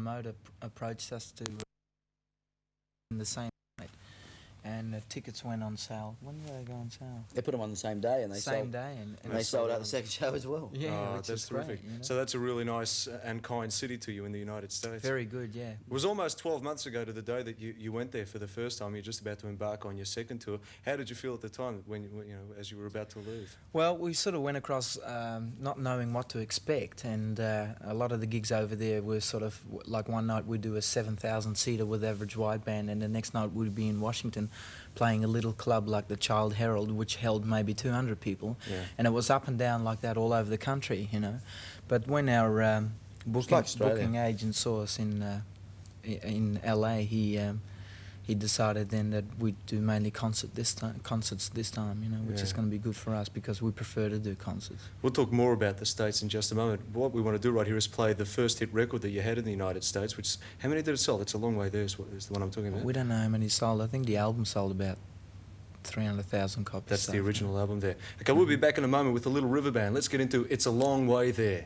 promoter approached us to in the same night, and the tickets went on sale. When did they go on sale? They put them on the same day, and they Same sold. day, and They sold out the second show as well. Yeah, Oh, which that's is great, terrific. you know? So that's a really nice and kind city to you in the United States. Very good, yeah. It was almost 12 months ago to the day that you went there for the first time. You're just about to embark on your second tour. How did you feel at the time when you know, as you were about to leave? Well, we sort of went across not knowing what to expect, and a lot of the gigs over there were sort of like one night we'd do a 7,000-seater with average wide band, and the next night we'd be in Washington playing a little club like the Child Herald, which held maybe 200 people, Yeah. and it was up and down like that all over the country, you know. But when our booking agent saw us in LA, he decided then that we'd do mainly concerts this time, you know, which is Yeah. going to be good for us because we prefer to do concerts. We'll talk more about the States in just a moment. What we want to do right here is play the first hit record that you had in the United States, which, how many did it sell? It's a long way there, is the one I'm talking about. We don't know how many sold. I think the album sold about 300,000 copies. That's so the far. original album there. Okay, we'll be back in a moment with a Little River Band. Let's get into It's a Long Way There.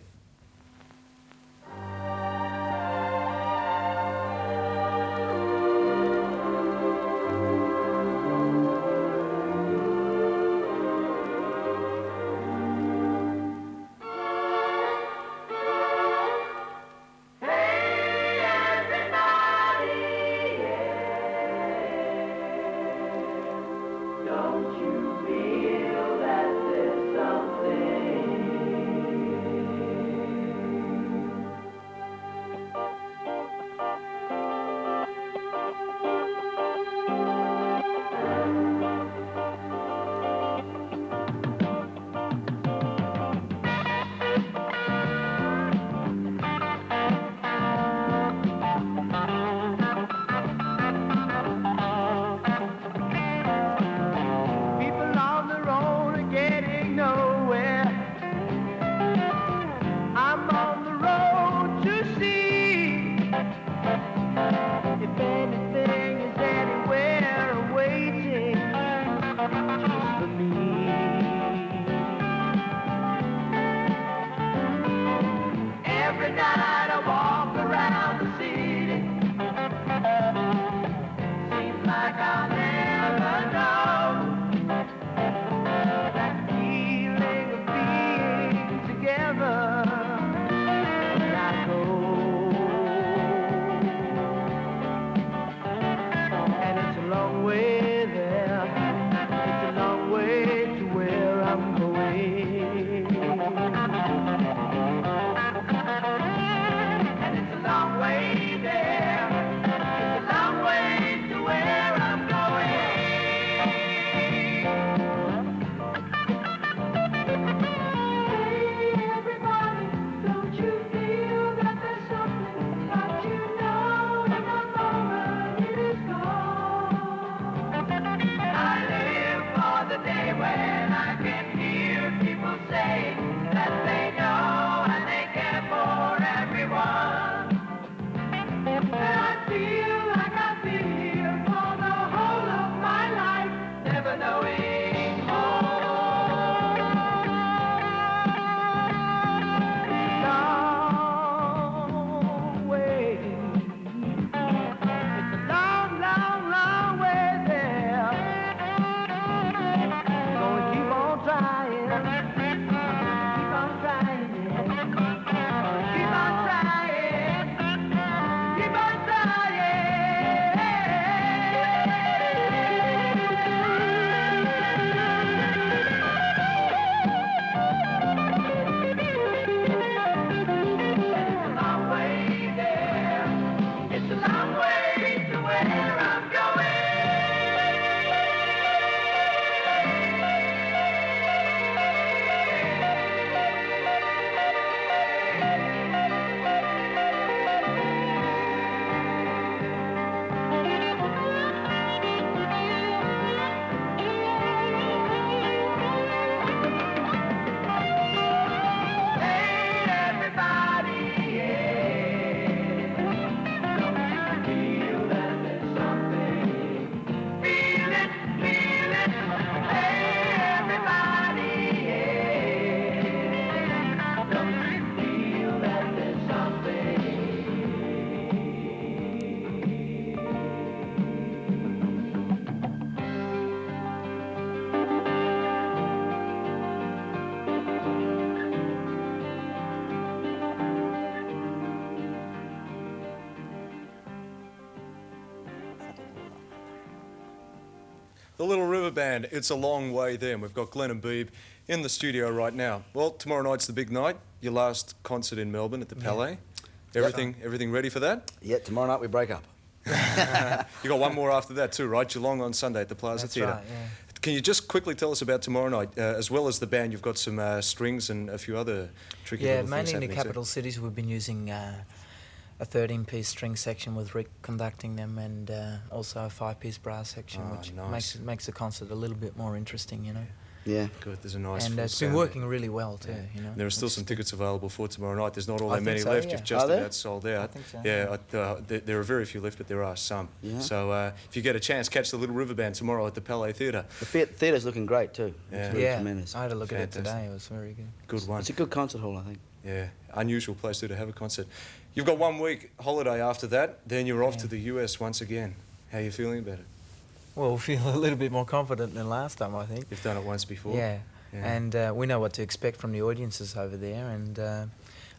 Way The Little River Band, It's a Long Way There. And we've got Glenn and Beeb in the studio right now. Well, tomorrow night's the big night. Your last concert in Melbourne at the Palais. Everything ready for that? Yeah, tomorrow night we break up. You got one more after that too, right? Geelong on Sunday at the Plaza That's Theatre. right, yeah. Can you just quickly tell us about tomorrow night? As well as the band, you've got some strings and a few other tricky Yeah, little things mainly in the happening too. capital cities we've been using a 13-piece string section with Rick conducting them, and also a 5-piece brass section, Oh, which nice. makes the concert a little bit more interesting, you know. Yeah. Good, there's a nice And full it's been sound working really well too, you know. There are still It's some good. tickets available for tomorrow night. There's not all I that many think so, left. yeah. You've just Are there? about sold out. I think so. Yeah, there are very few left, but there are some. Yeah. So if you get a chance, catch the Little River Band tomorrow at the Palais Theatre. The theatre's looking great too. Yeah. It's really Yeah, tremendous. I had a look at it Fantastic. today. It was very good. Good one. It's a good concert hall, I think. Yeah, unusual place to have a concert. You've got 1 week holiday after that, then you're off Yeah. to the US once again. How are you feeling about it? Well, we feel a little bit more confident than last time, I think. You've done it once before. Yeah, Yeah. and we know what to expect from the audiences over there, and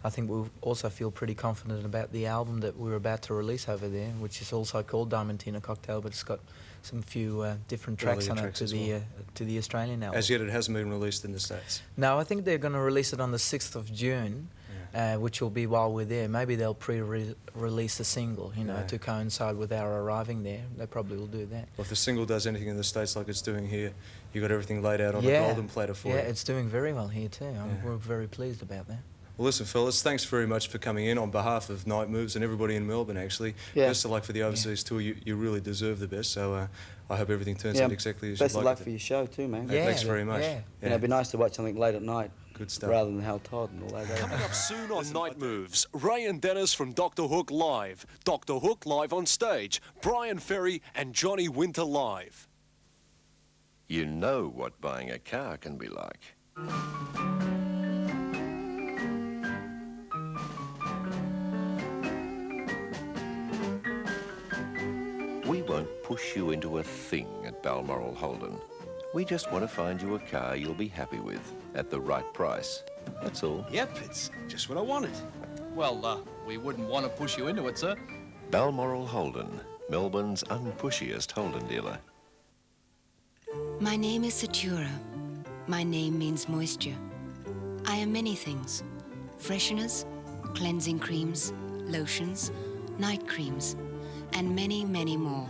I think we also feel pretty confident about the album that we're about to release over there, which is also called Diamantina Cocktail, but it's got some few different tracks Earlier on it tracks to as the well. to the Australian album. As yet, it hasn't been released in the States. No, I think they're going to release it on the 6th of June, which will be while we're there. Maybe they'll pre-release the single, you know, Yeah. to coincide with our arriving there. They probably will do that. Well, if the single does anything in the States like it's doing here, you've got everything laid out on a Yeah. golden platter for Yeah, you. it's doing very well here too. Yeah. We're very pleased about that. Well, listen, fellas, thanks very much for coming in on behalf of Night Moves and everybody in Melbourne, actually. Yeah. Best of luck for the overseas tour. You really deserve the best, so I hope everything turns Yeah, out exactly as Best you'd of like luck it for to. your show too, man. Hey, thanks very much. Yeah. You know, it'd be nice to watch something late at night Good stuff. rather than Hal Todd and all that. Coming up soon on Night Moves, Ray and Dennis from Dr. Hook Live. Dr. Hook live on stage. Brian Ferry and Johnny Winter live. You know what buying a car can be like. We won't push you into a thing at Balmoral Holden. We just want to find you a car you'll be happy with at the right price. That's all. Yep, it's just what I wanted. Well, we wouldn't want to push you into it, sir. Balmoral Holden, Melbourne's unpushiest Holden dealer. My name is Satura. My name means moisture. I am many things. Fresheners, cleansing creams, lotions, night creams, and many, many more.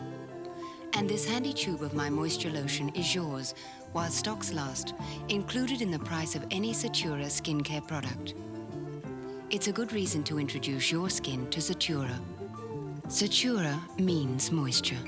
And this handy tube of my moisture lotion is yours while stocks last, included in the price of any Satura skincare product. It's a good reason to introduce your skin to Satura. Satura means moisture.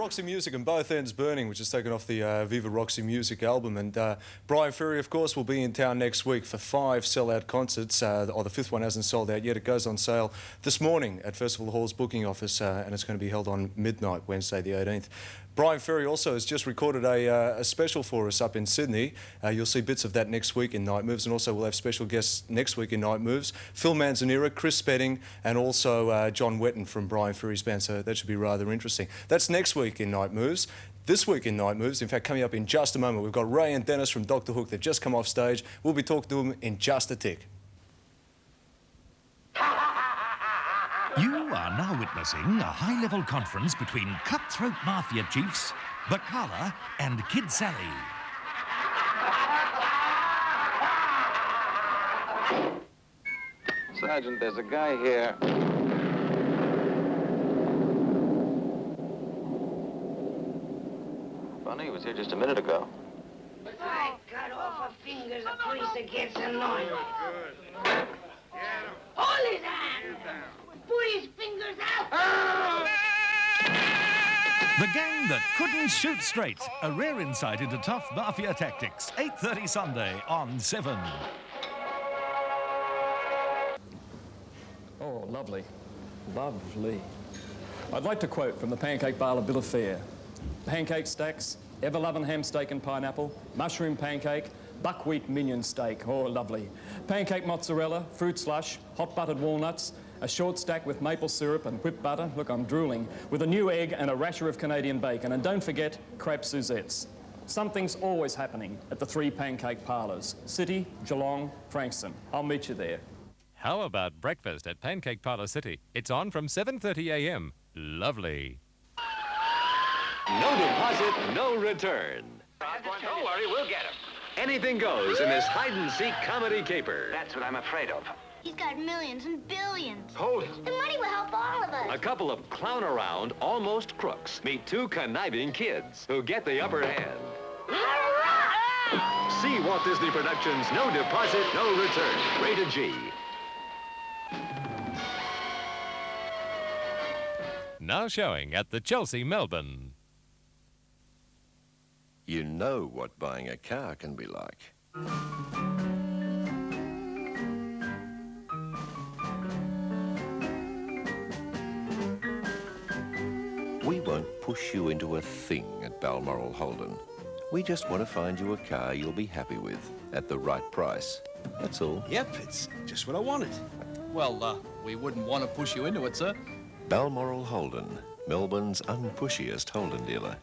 Roxy Music and Both Ends Burning, which is taken off the Viva Roxy Music album. And Brian Ferry, of course, will be in town next week for 5 sell-out concerts. The 5th one hasn't sold out yet. It goes on sale this morning at Festival Hall's booking office, and it's going to be held on midnight, Wednesday the 18th. Brian Ferry also has just recorded a special for us up in Sydney. You'll see bits of that next week in Night Moves, and also we'll have special guests next week in Night Moves. Phil Manzanera, Chris Spedding, and also John Wetton from Brian Ferry's band, so that should be rather interesting. That's next week in Night Moves. This week in Night Moves, in fact, coming up in just a moment, we've got Ray and Dennis from Dr. Hook. They've just come off stage. We'll be talking to them in just a tick. You are now witnessing a high-level conference between cutthroat mafia chiefs, Bacala and Kid Sally. Sergeant, there's a guy here. Funny, he was here just a minute ago. I cut off a finger's a place that gets anointed. Hold his hand! Put his fingers out! The gang that couldn't shoot straight. A rare insight into tough mafia tactics. 8:30 Sunday on 7. Oh, lovely. Lovely. I'd like to quote from the Pancake Parlour Bill of Fare. Pancake stacks, ever-loving ham steak and pineapple, mushroom pancake, buckwheat minion steak. Oh, lovely. Pancake mozzarella, fruit slush, hot buttered walnuts, a short stack with maple syrup and whipped butter. Look, I'm drooling. With a new egg and a rasher of Canadian bacon. And don't forget, crepe Suzettes. Something's always happening at the 3 Pancake Parlours. City, Geelong, Frankston. I'll meet you there. How about breakfast at Pancake Parlour City? It's on from 7:30 a.m. Lovely. No deposit, no return. Don't worry, we'll get him. Anything goes in this hide-and-seek comedy caper. That's what I'm afraid of. He's got millions and billions. Hold it. The money will help all of us. A couple of clown-around, almost crooks meet 2 conniving kids who get the upper hand. Hurrah! See Walt Disney Productions' No Deposit, No Return. Rated G. Now showing at the Chelsea, Melbourne. You know what buying a car can be like. We won't push you into a thing at Balmoral Holden. We just want to find you a car you'll be happy with at the right price. That's all. Yep, it's just what I wanted. Well, we wouldn't want to push you into it, sir. Balmoral Holden, Melbourne's unpushiest Holden dealer.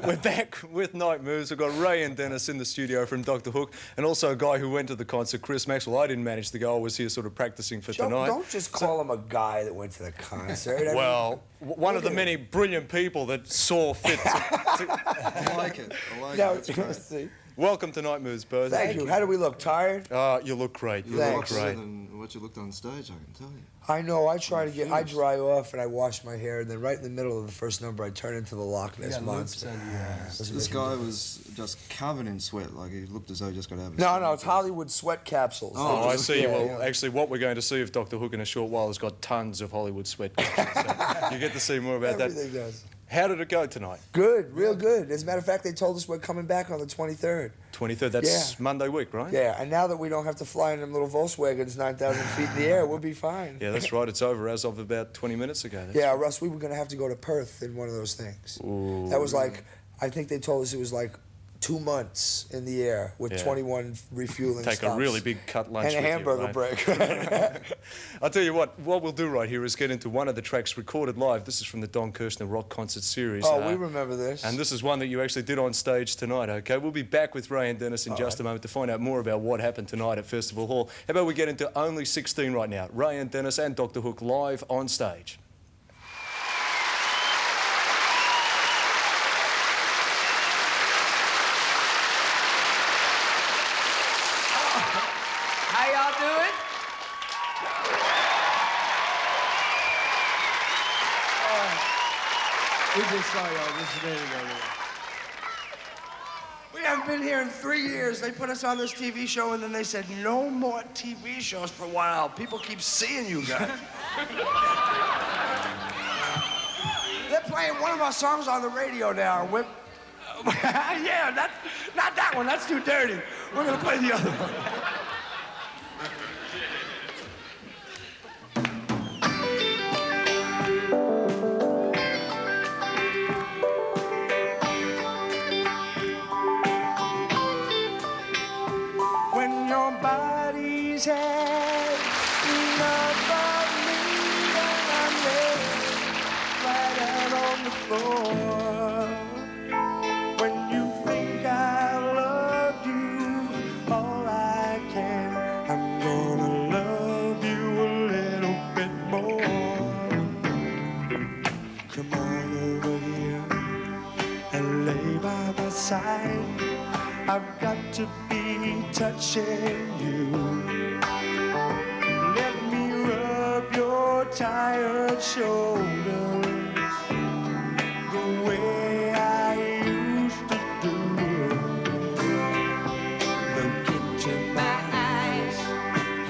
We're back with Night Moves. We've got Ray and Dennis in the studio from Dr. Hook, and also a guy who went to the concert, Chris Maxwell. I didn't manage to go. I was here sort of practicing for tonight. Don't just call him a guy that went to the concert. Well, one of the many brilliant people that saw fit I like it. I like it. That's great. See. Welcome to Night Moves, both. Thank you. How do we look? Tired? You look great. You Thanks. look great. Than what you looked on stage, I can tell you. I know. I try to get. I dry off and I wash my hair, and then right in the middle of the first number, I turn into the Loch Ness monster. This guy was just covered in sweat. Like he looked as though he just got out of his No, it's Hollywood sweat capsules. Oh, I see. Yeah, Well, yeah. actually, what we're going to see of Dr. Hook in a short while has got tons of Hollywood sweat. So you get to see more about Everything that. does. How did it go tonight? Good, real good. As a matter of fact, they told us we're coming back on the 23rd. 23rd, that's Monday week, right? Yeah, and now that we don't have to fly in them little Volkswagens 9,000 feet in the air, we'll be fine. Yeah, that's right. It's over as of about 20 minutes ago. That's Yeah, Russ, we were going to have to go to Perth in one of those things. Ooh. That was like, I think they told us it was like 2 months in the air with 21 refueling Take stops. a really big cut lunch and a with hamburger you, mate. break. I'll tell you what we'll do right here is get into one of the tracks recorded live. This is from the Don Kirshner Rock Concert Series. Oh, we remember this. And this is one that you actually did on stage tonight, okay? We'll be back with Ray and Dennis in just a moment to find out more about what happened tonight at Festival Hall. How about we get into Only 16 right now? Ray and Dennis and Dr. Hook live on stage. How y'all doing? We just saw y'all just a minute ago. We haven't been here in 3 years. They put us on this TV show, and then they said, no more TV shows for a while. People keep seeing you guys. They're playing one of our songs on the radio now. Yeah, not that one. That's too dirty. We're gonna play the other one. When your body's had enough of me and I'm laying right out on the floor. When you think I love you all I can, I'm gonna love you a little bit more. Come on over here and lay by my side. I've got to be touching you. Let me rub your tired shoulders the way I used to do. Look into my eyes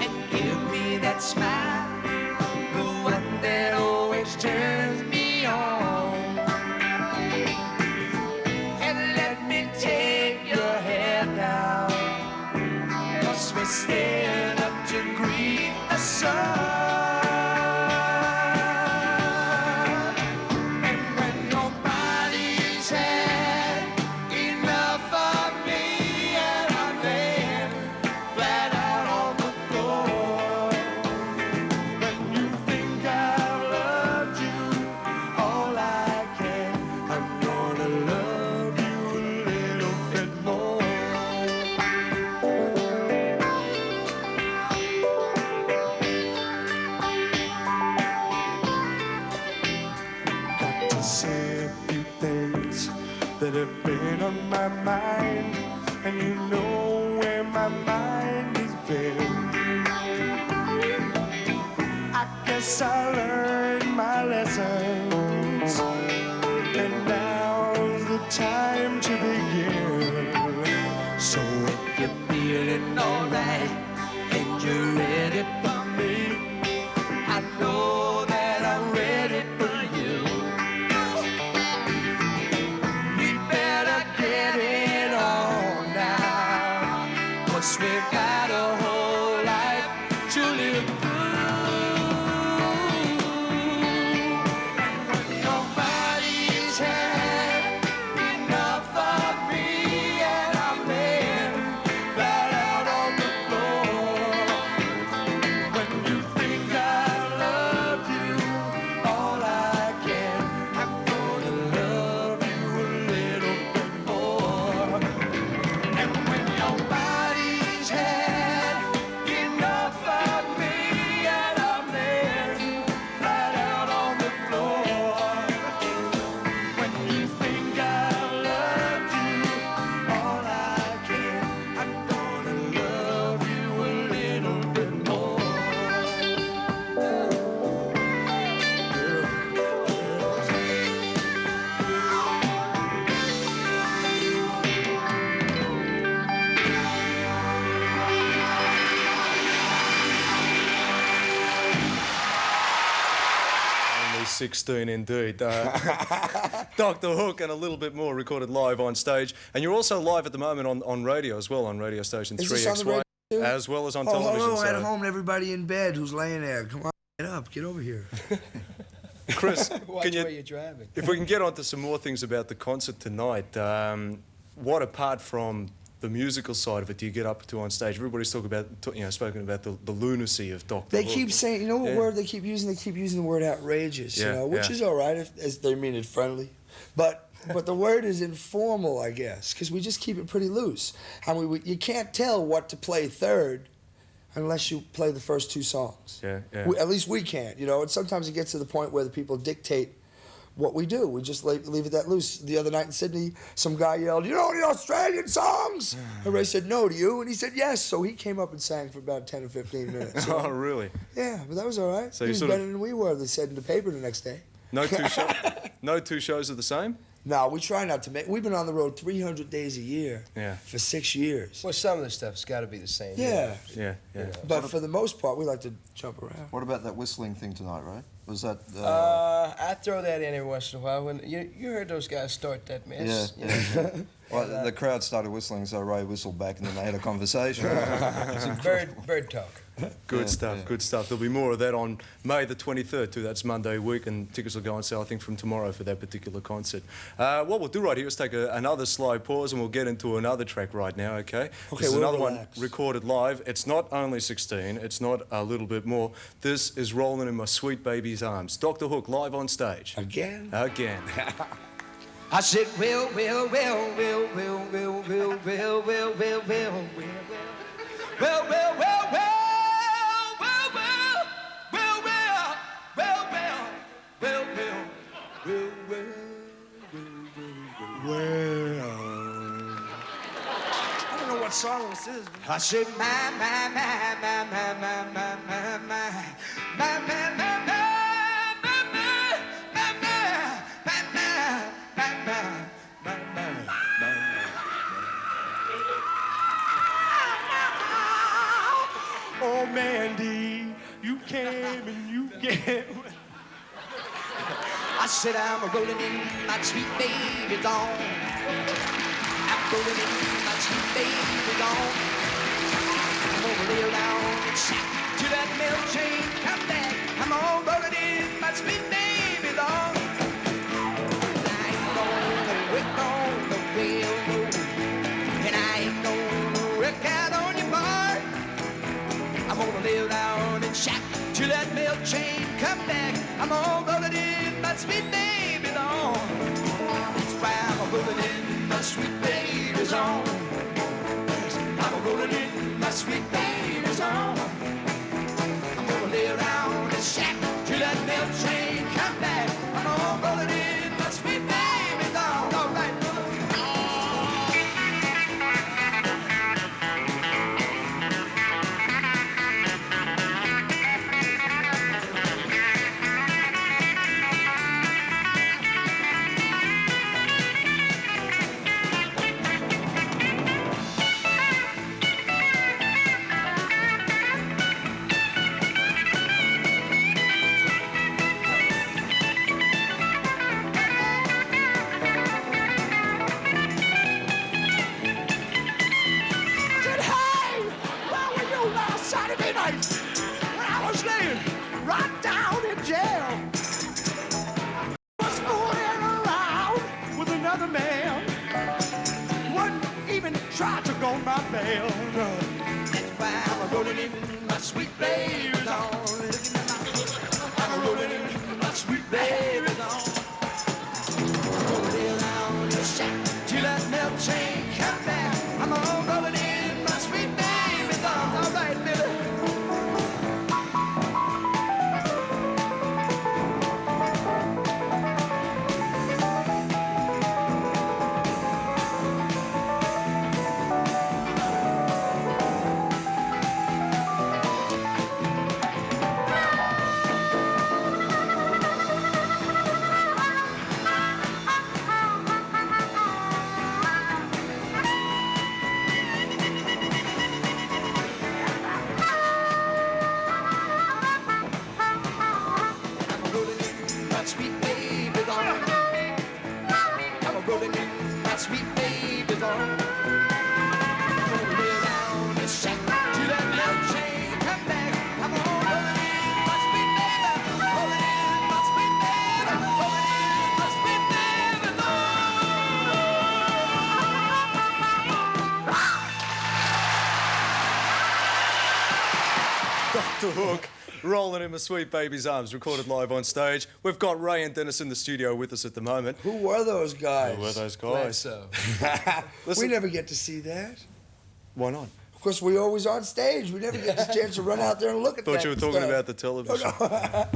and give me that smile, the one that always turns me on. And let me take your hand now, 'cause we're staying up to greet the sun. And when your body's had enough of me and I'm laying flat out on the floor, when you think I've loved you all I can, I'm gonna love you a little bit more. Got to say a few things that have been on my mind, and you know where my mind has been. I guess I learned my lessons, and now's the time to begin. So if you're feeling alright and you're ready for me, I know that I'm ready for you. We better get it on now, 'cause we've got a whole life to live through. And when your body's had enough of me and I'm laying flat out on the floor, when you think I love you all I can, I'm gonna love you a little bit more. And when your body's had enough of me and I'm laying flat out on the floor, when you think I've loved you all I can, I'm gonna love you a little bit more. Only 16 indeed. Dr. Hook and a little bit more recorded live on stage. And you're also live at the moment on radio as well, on radio station Is this on the 3XY, radio too? as well as on Oh, television. hello so- at home, everybody in bed who's laying there. Come on, get up, get over here. Chris, Watch can you, where you're driving. if we can get on to some more things about the concert tonight, what apart from the musical side of it do you get up to on stage? Everybody's talking about, spoken about the lunacy of Dr. They Hook. keep saying, you know what Yeah. word they keep using? They keep using the word outrageous, Yeah, you know, which yeah. is all right if as they mean it friendly. But the word is informal, I guess, because we just keep it pretty loose. I mean, you can't tell what to play third unless you play the first two songs. Yeah, yeah. At least we can't, you know. And sometimes it gets to the point where the people dictate what we do. We just leave it that loose. The other night in Sydney, some guy yelled, "You know any Australian songs?" And Ray said, "No, do you?" And he said, "Yes." So he came up and sang for about 10 or 15 minutes. Oh, really? Yeah, but that was all right. So he you was sort of- better than we were, they said in the paper the next day. No two shows are the same? No, we try not to make. We've been on the road 300 days a year Yeah. for 6 years. Well, some of the stuff's got to be the same. Yeah. Yeah, yeah. But for the most part, we like to jump around. What about that whistling thing tonight, right? Was that? I throw that in every once in a while. When you heard those guys start that mess. Yeah. Well, the crowd started whistling, so Ray whistled back, and then they had a conversation. Bird talk. Good stuff, good stuff. There'll be more of that on May the 23rd too. That's Monday week, and tickets will go on sale, I think, from tomorrow for that particular concert. What we'll do right here is take another slow pause, and we'll get into another track right now, okay? Okay, This is we'll another relax. one recorded live. It's not only 16, it's not a little bit more. This is Rolling in My Sweet Baby's Arms. Dr. Hook live on stage. Again? Again. I said, well, well, well, well, well, well, well, well, well, well, well, well, well, well, well, well. I don't know what song this is. I said, Oh, Mandy, you came and you came. I said, I'm rolling in my sweet baby's arms. I'm rolling in my sweet baby's arms. I'm gonna lay around and shout till that milk train come back. I'm all rolling in my sweet baby's arms. And I ain't gonna wait on the railroad, and I ain't gonna wreck out on your bar. I'm gonna lay around and shout till that milk train come back. I'm all rolling in my sweet baby's arms. That's why I'm rolling in my sweet baby's arms. I'm rolling in my sweet baby's arms. I'm gonna lay around and shack till that milk train come back. I'm all rolling in my sweet baby's arms. All right, Saturday night when I was laying right down in jail. Was fooling around with another man. Wouldn't even try to go my bail. No. That's why I'm rolling in my sweet baby's arms. I'm rolling in my sweet baby's arms. Rolling around the shack till that milk train come back. I'm all rolling in my sweet baby's arms. All right, Billy. Dr. Hook, rolling in my sweet baby's arms, recorded live on stage. We've got Ray and Dennis in the studio with us at the moment. Who were those guys? Who were those Glad guys? so. We never get to see that. Why not? Of course, we're always on stage. We never get the chance to run out there and look at that Thought you were talking stuff. about the television. No.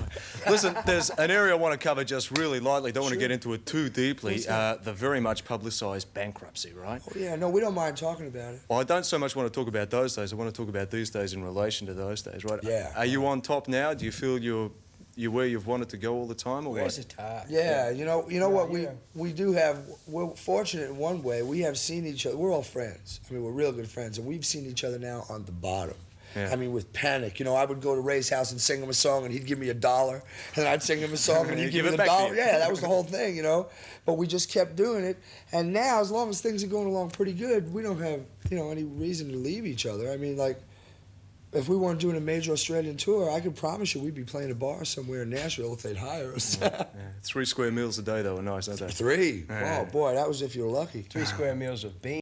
Listen, there's an area I want to cover just really lightly. Don't want to Sure. get into it too deeply. What's that? The very much publicised bankruptcy, right? Oh, yeah, no, we don't mind talking about it. Well, I don't so much want to talk about those days. I want to talk about these days in relation to those days, right? Yeah. Are you on top now? Do you feel you're where you've wanted to go all the time, or Where's what? the tie? Yeah, you know what yeah. we do have. We're fortunate in one way. We have seen each other. We're all friends. I mean, we're real good friends, and we've seen each other now on the bottom. Yeah. I mean, with Panic, I would go to Ray's house and sing him a song, and he'd give me $1, and then I'd sing him a song, and he'd give me the $1. Yeah, that was the whole thing, But we just kept doing it, and now, as long as things are going along pretty good, we don't have, any reason to leave each other. I mean, like, if we weren't doing a major Australian tour, I could promise you we'd be playing a bar somewhere in Nashville if they'd hire us. Yeah. 3 square meals a day, though, are nice, aren't they? 3? Yeah. Oh, boy, that was if you were lucky. 3 square meals of beans.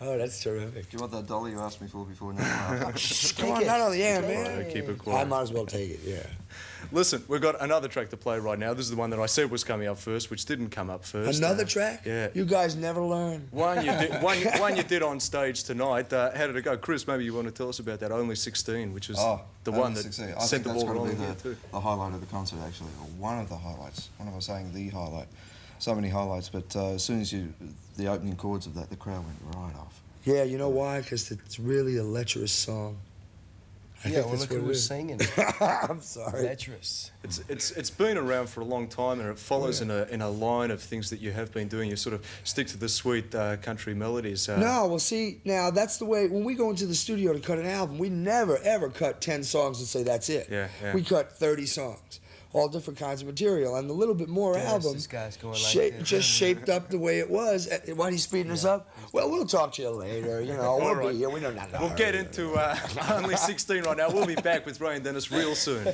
Oh, that's terrific. Do you want that dollar you asked me for before now? Come on, not on the air, man. Right, keep it quiet. I might as well take it, yeah. Listen, we've got another track to play right now. This is the one that I said was coming up first, which didn't come up first. Another track? Yeah. You guys never learn. One you did on stage tonight. How did it go? Chris, maybe you want to tell us about that Only 16, which was the one that 16. set the ball rolling. The highlight of the concert, actually, or one of the highlights. One of us saying the highlight. So many highlights, but as soon as the opening chords of that, the crowd went right off. Yeah, you know why? Because it's really a lecherous song. Look who was singing. I'm sorry. Lecherous. It's been around for a long time, and it follows in a line of things that you have been doing. You sort of stick to the sweet country melodies. No, well, see, now that's the way, when we go into the studio to cut an album, we never, ever cut 10 songs and say that's it. Yeah. We cut 30 songs, all different kinds of material, and the Little Bit More album This guy's going like this. just shaped up the way it was. Why he's speeding us up? Well, we'll talk to you later. We'll be here. We don't know. We'll get into Only 16 right now. We'll be back with Ray and Dennis real soon.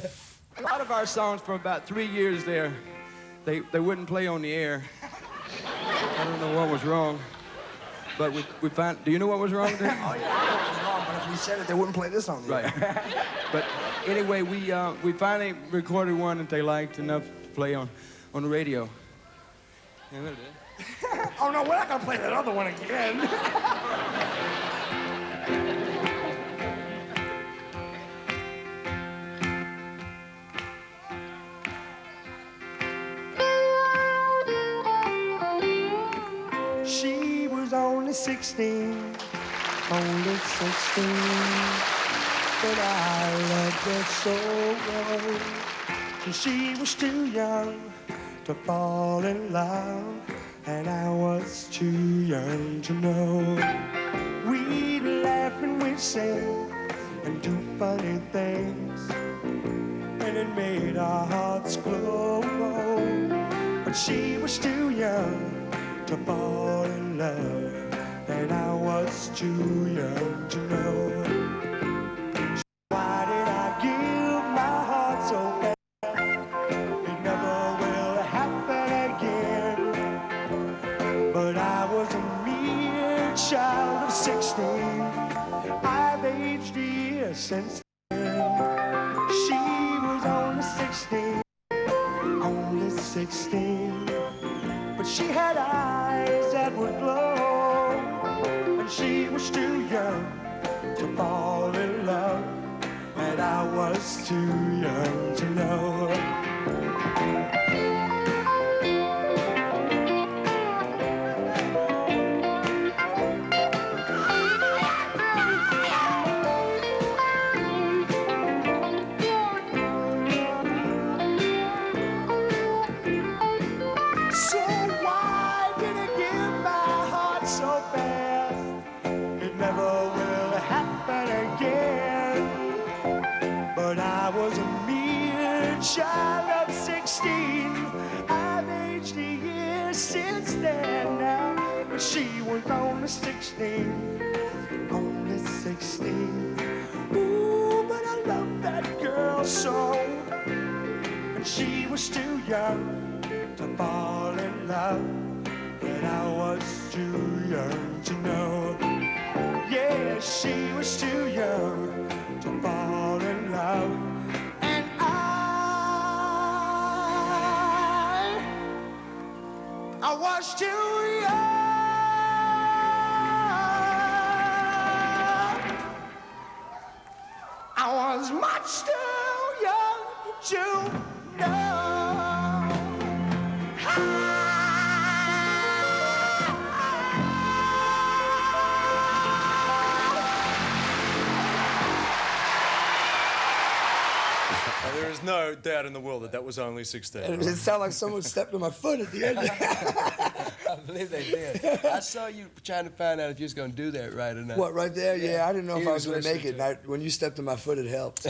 A lot of our songs for about 3 years there, they wouldn't play on the air. I don't know what was wrong, but we found. Do you know what was wrong there? Oh yeah, what was wrong? But if we said it, they wouldn't play this on the air. Right. But anyway, we finally recorded one that they liked enough to play on the radio. Yeah, that is. Oh no, we're not gonna play that other one again. She was only 16, only 16, but I loved her so well. And she was too young to fall in love, and I was too young to know. We'd laugh and we'd sing and do funny things, and it made our hearts glow. But she was too young to fall in love, and I was too young to know. Why did I give my heart so bad? It never will happen again. But I was a mere child of 16. I've aged a year since then. She was only 16, only 16. But she had eyes that would glow, and she was too young to fall in love, and I was too young to know. Child of 16, I've aged a year since then now, but she was only 16, only 16. Ooh, but I love that girl so, and she was too young to fall in love, and I was too young to know. Yeah, she was too young to fall in love. I was too young. I was much too young to know. There is no doubt in the world that was only 16. It sounded like someone stepped on my foot at the end. I believe they did. I saw you trying to find out if you was going to do that right or not. What, right there? Yeah, I didn't know if He I was going to make listening it. And when you stepped on my foot, it helped.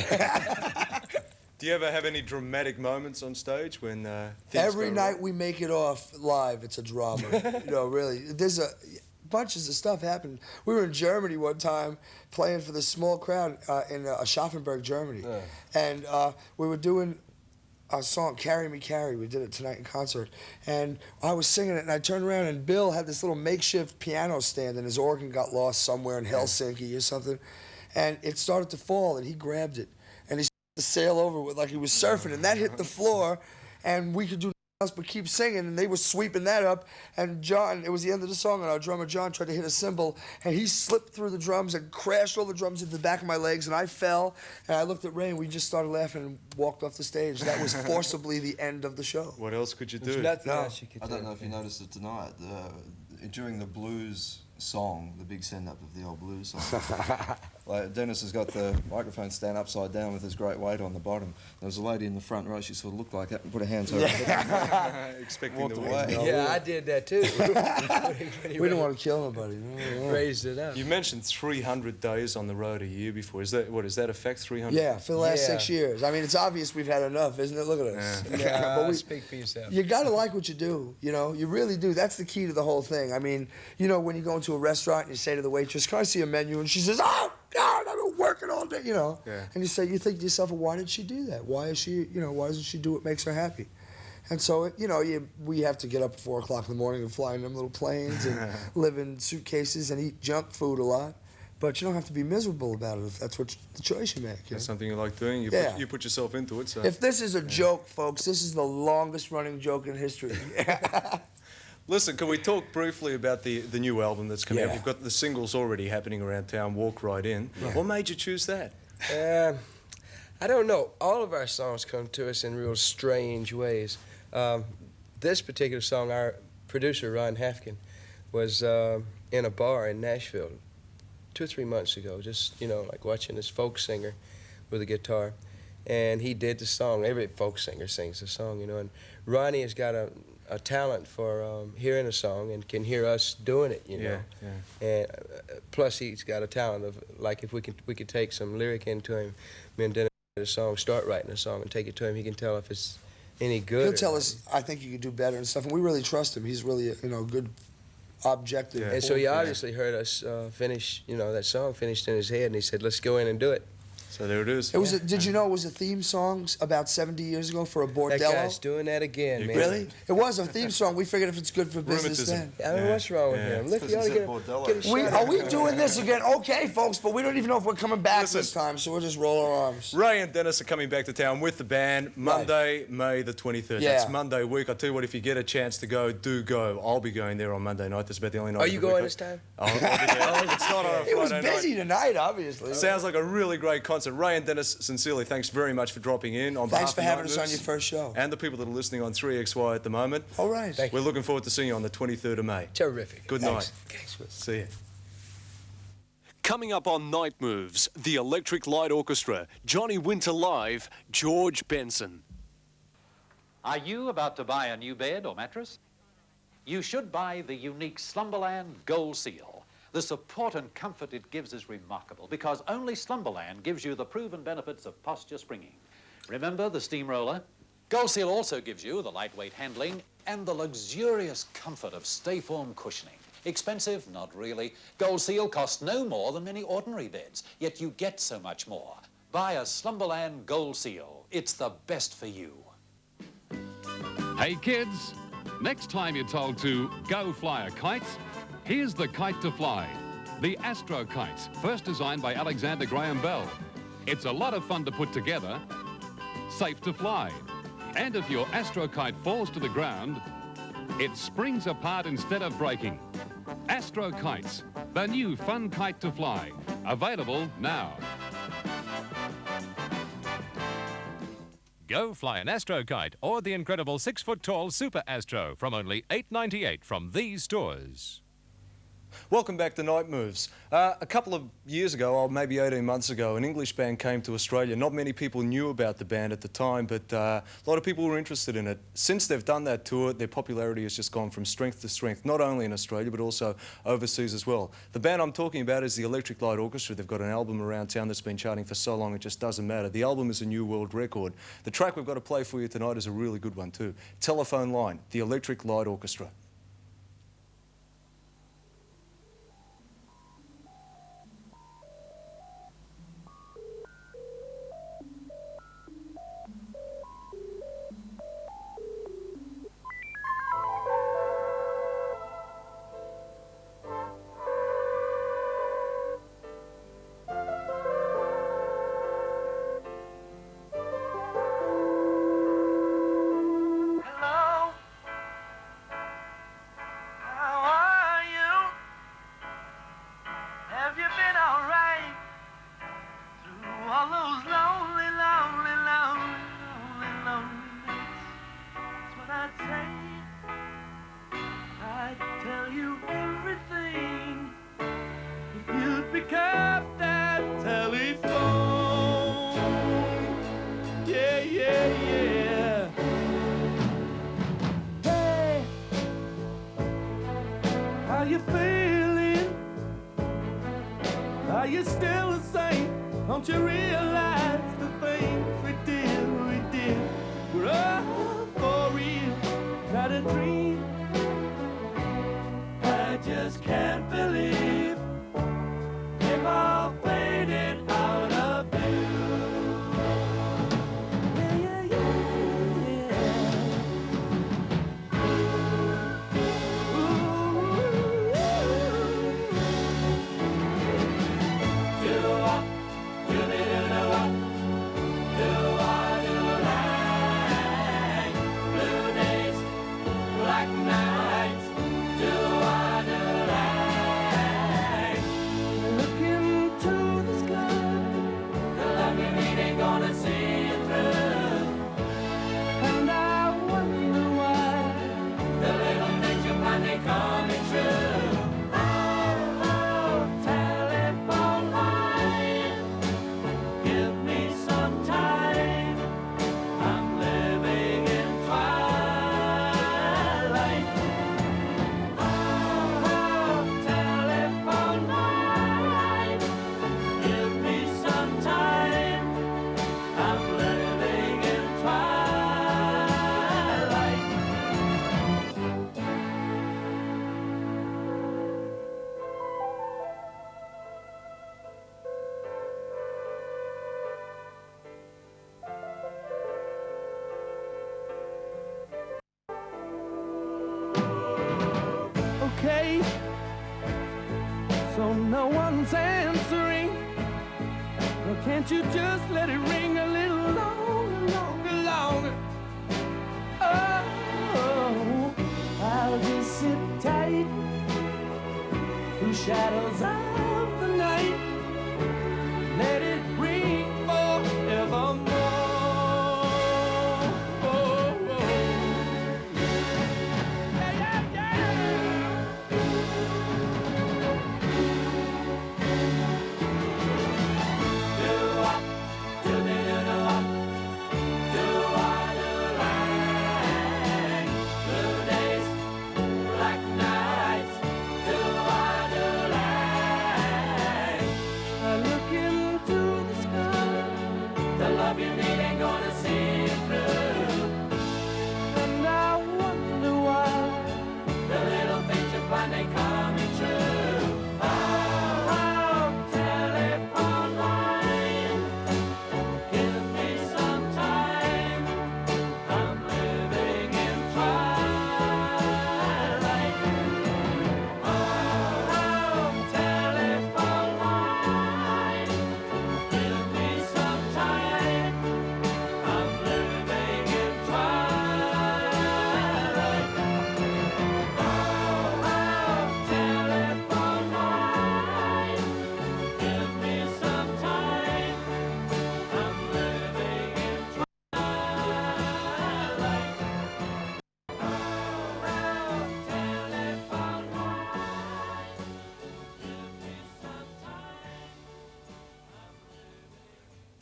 Do you ever have any dramatic moments on stage when things Every go night wrong? we make it off live, it's a drama. You know, really. There's bunches of stuff happened. We were in Germany one time playing for this small crowd in Aschaffenburg, Germany. And we were doing a song, Carry Me, Carry. We did it tonight in concert. And I was singing it, and I turned around, and Bill had this little makeshift piano stand, and his organ got lost somewhere in Helsinki or something. And it started to fall, and he grabbed it. And he started to sail over with like he was surfing, and that hit the floor, and we could do nothing else but keep singing, and they were sweeping that up. And John, it was the end of the song, and our drummer John tried to hit a cymbal, and he slipped through the drums and crashed all the drums into the back of my legs, and I fell, and I looked at Ray, and we just started laughing and walked off the stage. That was forcibly the end of the show. What else could you do? There's nothing else you could I do. don't know if you noticed it tonight. During the blues song, the big send-up of the old blues song, like Dennis has got the microphone stand upside down with his great weight on the bottom. There was a lady in the front row, she sort of looked like that and put her hands over Expecting walked the away. Yeah, I did that too. We don't want to kill nobody. No. Raised it up. You mentioned 300 days on the road a year before. Is that, what, is that a fact, 300? Yeah, for the last Yeah. 6 years. I mean, it's obvious we've had enough, isn't it? Look at us. Yeah, But we- speak for yourself. You gotta like what you do, you know. You really do. That's the key to the whole thing. I mean, you know, when you go into a restaurant and you say to the waitress, "Can I see a menu?" and she says, "Oh God, I've been working all day," you know. Yeah. And you think to yourself, well, why did she do that? Why is she, you know, why doesn't she do what makes her happy? And so, you know, we have to get up at 4 o'clock in the morning and fly in them little planes and live in suitcases and eat junk food a lot. But you don't have to be miserable about it if that's what the choice you make. You That's know? something you like doing. You, Yeah. you put yourself into it. So. If this is a joke, folks, this is the longest running joke in history. Listen, can we talk briefly about the new album that's coming out? Yeah. You've got the singles already happening around town, Walk Right In. Right. What made you choose that? I don't know. All of our songs come to us in real strange ways. This particular song, our producer, Ron Hafkin, was in a bar in Nashville 2 or 3 months ago, just, you know, like watching this folk singer with a guitar. And he did the song. Every folk singer sings a song, you know. And Ronnie has got a talent for hearing a song and can hear us doing it, you know. And plus he's got a talent of, like, if we could take some lyric into him, me and Dennis a song, start writing a song and take it to him, he can tell if it's any good. He'll tell us, I think you could do better and stuff, and we really trust him. He's really, you know, good, objective. And so he obviously heard us finish, you know, that song finished in his head, and he said, let's go in and do it. So there it is. It was. Did you know it was a theme song about 70 years ago for a bordello? That guy's doing that again, man. Really? It was a theme song. We figured if it's good for business, then. I don't know what's wrong with him. Look, you ought to get a shot. Are we doing this again? Okay, folks, but we don't even know if we're coming back this time, so we'll just roll our arms. Ray and Dennis are coming back to town with the band Monday, May the 23rd. Yeah. That's Monday week. I tell you what, if you get a chance to go, do go. I'll be going there on Monday night. That's about the only night. Are you going this time? I'll be there. It's not on a He was Friday busy night. tonight, obviously. Sounds like a really great concert. Ray and Dennis, sincerely, thanks very much for dropping in. On Thanks behalf for of having us on Nightmoves your first show. And the people that are listening on 3XY at the moment. All right. We're looking forward to seeing you on the 23rd of May. Terrific. Good Thanks. night. See you. Coming up on Night Moves, the Electric Light Orchestra, Johnny Winter Live, George Benson. Are you about to buy a new bed or mattress? You should buy the unique Slumberland Gold Seal. The support and comfort it gives is remarkable because only Slumberland gives you the proven benefits of posture springing. Remember the steamroller? Gold Seal also gives you the lightweight handling and the luxurious comfort of Stayform cushioning. Expensive? Not really. Gold Seal costs no more than many ordinary beds, yet you get so much more. Buy a Slumberland Gold Seal. It's the best for you. Hey kids, next time you're told to go fly a kite, here's the kite to fly. The Astro Kite, first designed by Alexander Graham Bell. It's a lot of fun to put together, safe to fly. And if your Astro Kite falls to the ground, it springs apart instead of breaking. Astro Kites, the new fun kite to fly. Available now. Go fly an Astro Kite or the incredible 6-foot-tall Super Astro from only $8.98 from these stores. Welcome back to Night Moves. A couple of years ago, or maybe 18 months ago, an English band came to Australia. Not many people knew about the band at the time, but a lot of people were interested in it. Since they've done that tour, their popularity has just gone from strength to strength, not only in Australia, but also overseas as well. The band I'm talking about is the Electric Light Orchestra. They've got an album around town that's been charting for so long, it just doesn't matter. The album is a new world record. The track we've got to play for you tonight is a really good one too. Telephone Line, the Electric Light Orchestra. Don't you realize the things we did, we're all for real, not a dream. I just can't believe they've all faded out of view. Yeah, yeah, yeah, yeah. Ooh, do-wop. Okay, so no one's answering. Well, can't you just let it ring a little longer, longer, longer? Oh, I'll just sit tight through shadows of the night. Let it ring forevermore. Blue days, black nights, do I do life?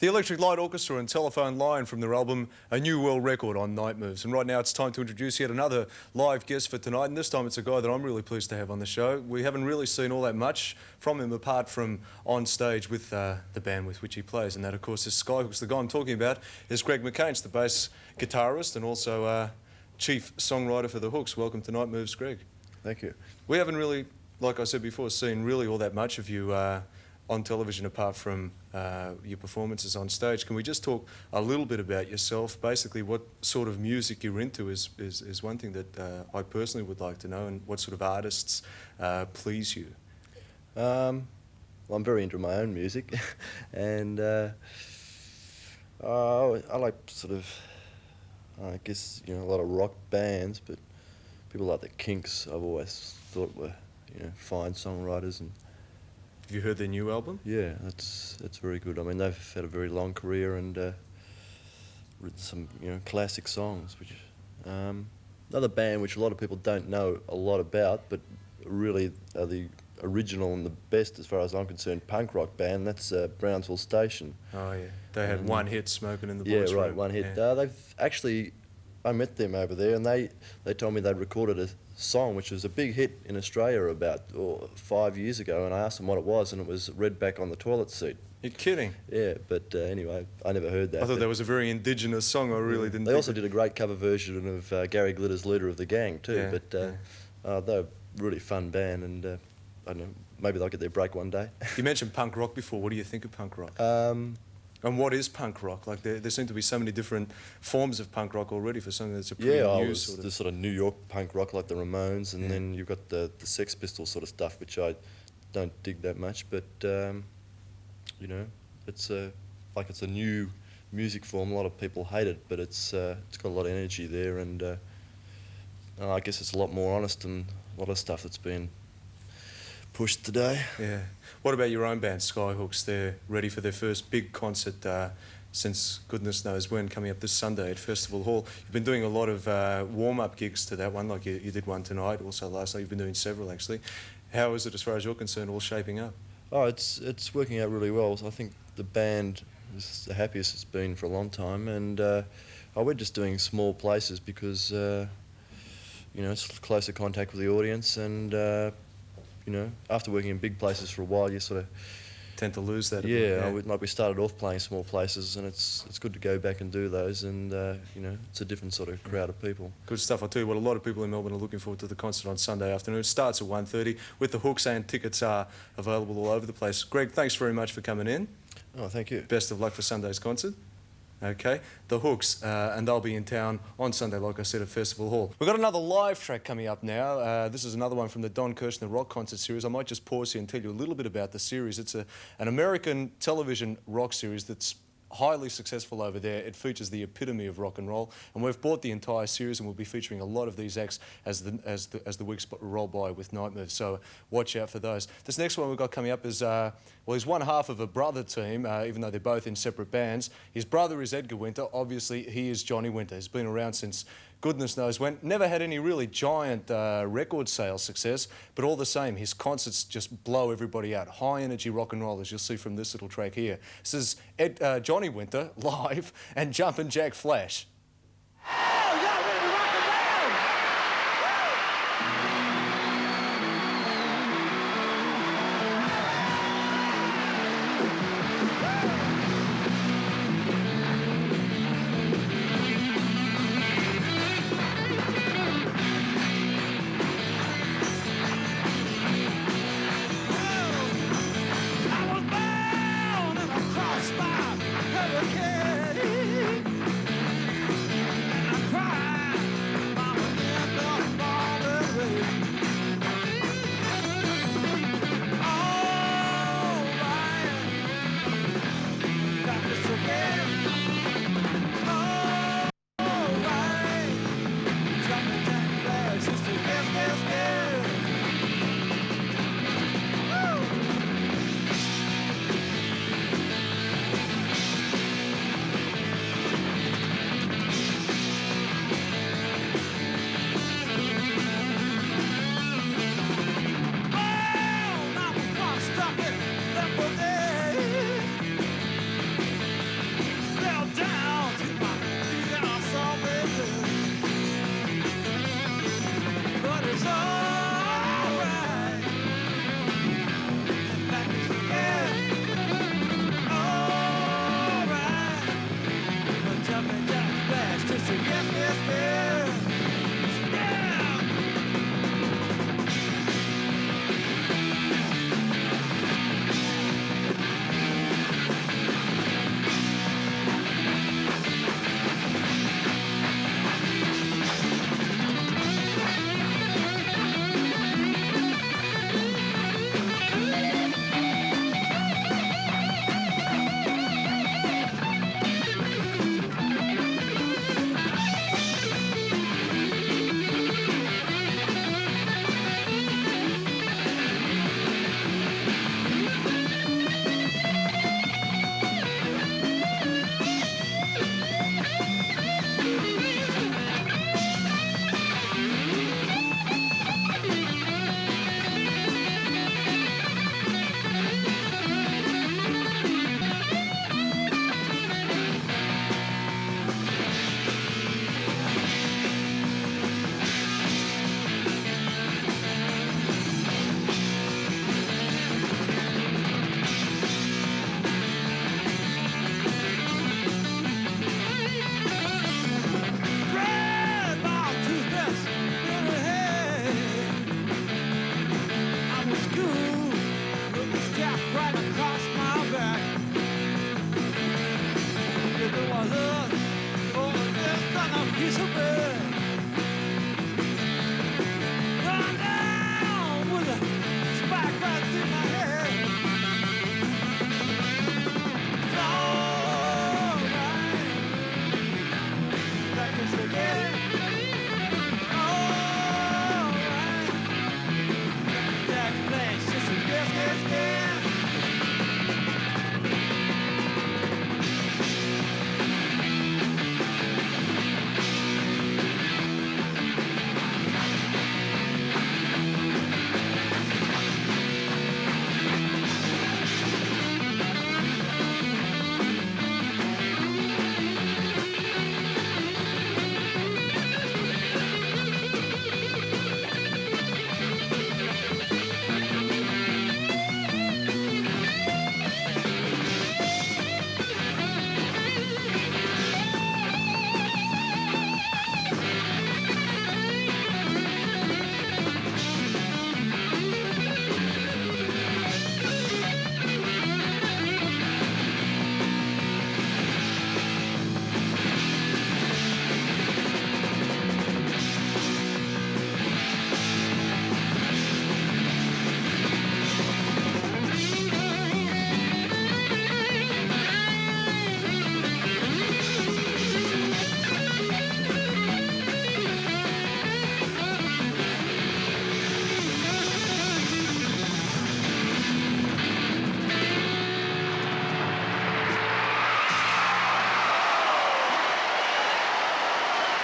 The Electric Light Orchestra and Telephone Line from their album A New World Record on Nightmoves. And right now it's time to introduce yet another live guest for tonight, and this time it's a guy that I'm really pleased to have on the show. We haven't really seen all that much from him apart from on stage with the band with which he plays, and that of course is Skyhooks. The guy I'm talking about is Greg McCain, the bass guitarist and also chief songwriter for the Hooks. Welcome to Nightmoves, Greg. Thank you. We haven't really, like I said before, seen really all that much of you on television apart from your performances on stage. Can we just talk a little bit about yourself? Basically, what sort of music you're into is one thing that I personally would like to know, and what sort of artists please you? Well, I'm very into my own music, and I like sort of, I guess, you know, a lot of rock bands, but people like the Kinks I've always thought were, you know, fine songwriters. And have you heard their new album? Yeah, it's very good. I mean, they've had a very long career and written some, you know, classic songs. Which another band which a lot of people don't know a lot about, but really are the original and the best, as far as I'm concerned, punk rock band. That's Brownsville Station. Oh yeah, they had one hit, "Smoking in the Boys' Room." Yeah, right, Room. one hit. Yeah. They've actually, I met them over there, and they told me they'd recorded a song which was a big hit in Australia about 5 years ago, and I asked them what it was, and it was "Redback on the Toilet Seat." You're kidding? Yeah, but anyway, I never heard that. I thought that was a very indigenous song. I really didn't. They also did a great cover version of Gary Glitter's "Leader of the Gang" too. Yeah, but they're a really fun band, and I don't know, maybe they'll get their break one day. You mentioned punk rock before. What do you think of punk rock? And what is punk rock? Like there seem to be so many different forms of punk rock already for something that's a pretty new sort of... the sort of New York punk rock like the Ramones, and then you've got the Sex Pistols sort of stuff, which I don't dig that much, but you know, it's a new music form. A lot of people hate it, but it's got a lot of energy there, and I guess it's a lot more honest than a lot of stuff that's been pushed today. Yeah. What about your own band, Skyhooks? They're ready for their first big concert since goodness knows when, coming up this Sunday at Festival Hall. You've been doing a lot of warm-up gigs to that one, like you did one tonight, also last night. You've been doing several, actually. How is it, as far as you're concerned, all shaping up? Oh, it's working out really well. So I think the band is the happiest it's been for a long time, and we're just doing small places because, you know, it's closer contact with the audience, and you know, after working in big places for a while, you sort of tend to lose that a bit. bit. Like we started off playing small places, and it's good to go back and do those, and you know, it's a different sort of crowd of people. Good stuff. I'll tell you what, a lot of people in Melbourne are looking forward to the concert on Sunday afternoon. It starts at 1:30 with the Hooks, and tickets are available all over the place. Greg, thanks very much for coming in. Oh, thank you. Best of luck for Sunday's concert. Okay, the Hooks, and they'll be in town on Sunday, like I said, at Festival Hall. We've got another live track coming up now. This is another one from the Don Kirshner Rock Concert Series. I might just pause here and tell you a little bit about the series. It's an American television rock series that's highly successful over there. It features the epitome of rock and roll, and we've bought the entire series, and we'll be featuring a lot of these acts as the weeks roll by with Nightmoves. So watch out for those. This next one we've got coming up is well, he's one half of a brother team, even though they're both in separate bands. His brother is Edgar Winter. Obviously, he is Johnny Winter. He's been around since goodness knows when. Never had any really giant record sales success, but all the same, his concerts just blow everybody out. High energy rock and roll, as you'll see from this little track here. This is Johnny Winter live and Jumpin' Jack Flash.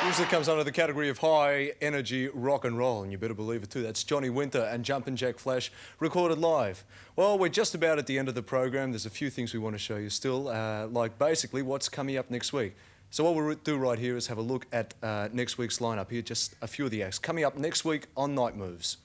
Music comes under the category of high energy rock and roll, and you better believe it too. That's Johnny Winter and Jumpin' Jack Flash recorded live. Well, we're just about at the end of the program. There's a few things we want to show you still, like basically what's coming up next week. So what we'll do right here is have a look at next week's lineup here, just a few of the acts coming up next week on Night Moves.